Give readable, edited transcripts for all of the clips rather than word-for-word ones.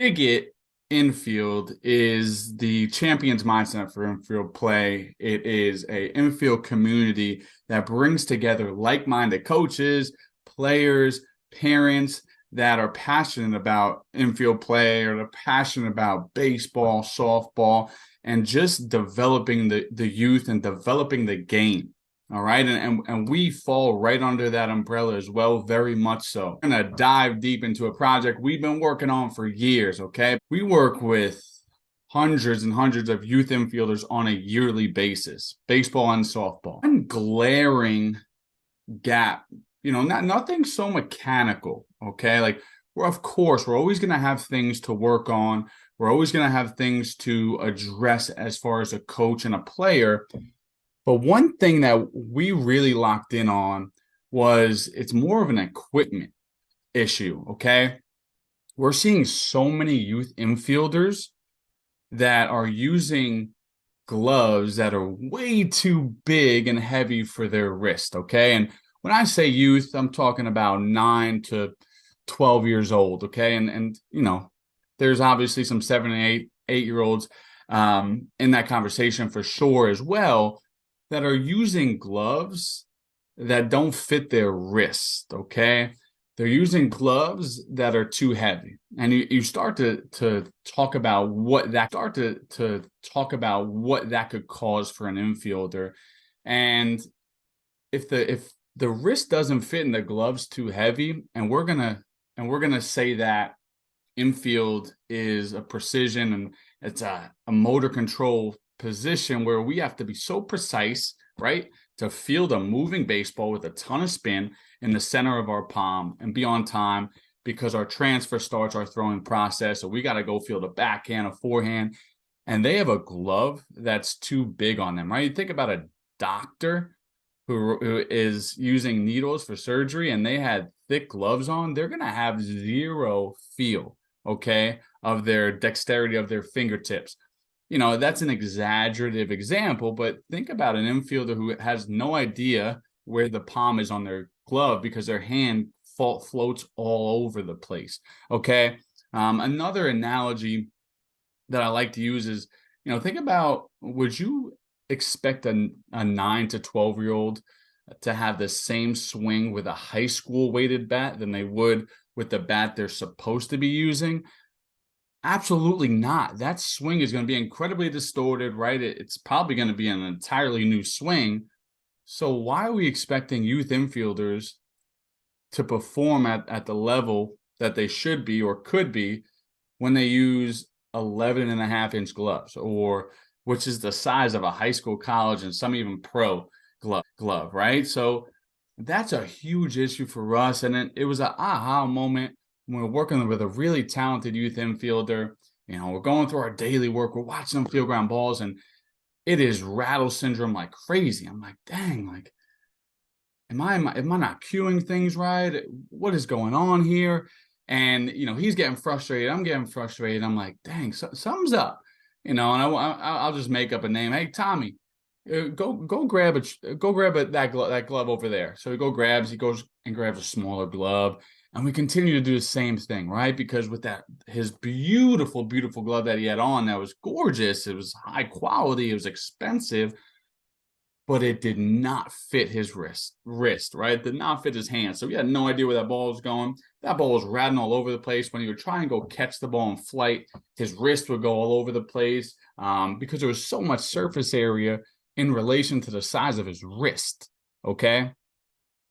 Bigot Infield is the champion's mindset for infield play. It is a infield community that brings together like-minded coaches, players, parents that are passionate about infield play or are passionate about baseball, softball, and just developing the youth and developing the game. All right. And we fall right under that umbrella as well, very much so. I'm going to dive deep into a project we've been working on for years. Okay. We work with hundreds and hundreds of youth infielders on a yearly basis, baseball and softball. One glaring gap, nothing so mechanical. Okay. Like, of course, we're always going to have things to work on. We're always going to have things to address as far as a coach and a player. But one thing that we really locked in on was it's more of an equipment issue, okay? We're seeing so many youth infielders that are using gloves that are way too big and heavy for their wrist, okay? And when I say youth, I'm talking about 9 to 12 years old, okay? And there's obviously some 7 and 8-year-olds in that conversation for sure as well, that are using gloves that don't fit their wrist, okay? They're using gloves that are too heavy. And you start to talk about what that could cause for an infielder. And if the wrist doesn't fit and the gloves too heavy, and we're gonna say that infield is a precision and it's a motor control position where we have to be so precise, right, to field a moving baseball with a ton of spin in the center of our palm and be on time because our transfer starts our throwing process. So we got to go field a backhand, a forehand, and they have a glove that's too big on them, right? You think about a doctor who is using needles for surgery and they had thick gloves on, they're going to have zero feel, okay, of their dexterity of their fingertips. That's an exaggerative example, but think about an infielder who has no idea where the palm is on their glove because their hand floats all over the place. Okay. Another analogy that I like to use is, think about, would you expect a 9 to 12-year-old to have the same swing with a high school weighted bat than they would with the bat they're supposed to be using? Absolutely not. That swing is going to be incredibly distorted, right? It's probably going to be an entirely new swing. So why are we expecting youth infielders to perform at the level that they should be or could be when they use 11.5-inch gloves, or which is the size of a high school, college, and some even pro glove, right? So that's a huge issue for us. And it was an aha moment when we're working with a really talented youth infielder. We're going through our daily work, we're watching them field ground balls, and it is rattle syndrome like crazy. I'm like, dang, like, am I not cueing things right? What is going on here? And he's getting frustrated. I'm getting frustrated. I'm like, dang, something's up. And I'll just make up a name. Hey, Tommy, go grab that glove over there. So he goes and grabs a smaller glove. And we continue to do the same thing, right? Because with his beautiful, beautiful glove that he had on, that was gorgeous. It was high quality. It was expensive, but it did not fit his wrist, right? It did not fit his hand. So he had no idea where that ball was going. That ball was rattling all over the place. When he would try and go catch the ball in flight, his wrist would go all over the place because there was so much surface area in relation to the size of his wrist, okay?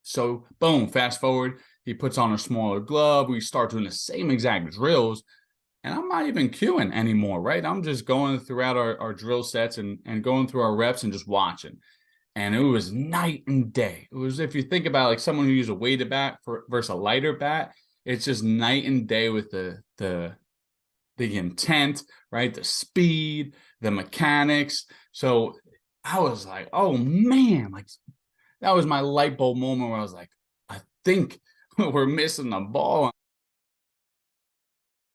So boom, fast forward, he puts on a smaller glove. We start doing the same exact drills, and I'm not even cueing anymore, right? I'm just going throughout our drill sets and going through our reps and just watching. And it was night and day. It was, if you think about like someone who uses a weighted bat versus a lighter bat, it's just night and day with the intent, right? The speed, the mechanics. So I was like, oh man, like that was my light bulb moment where I was like, I think we're missing the ball.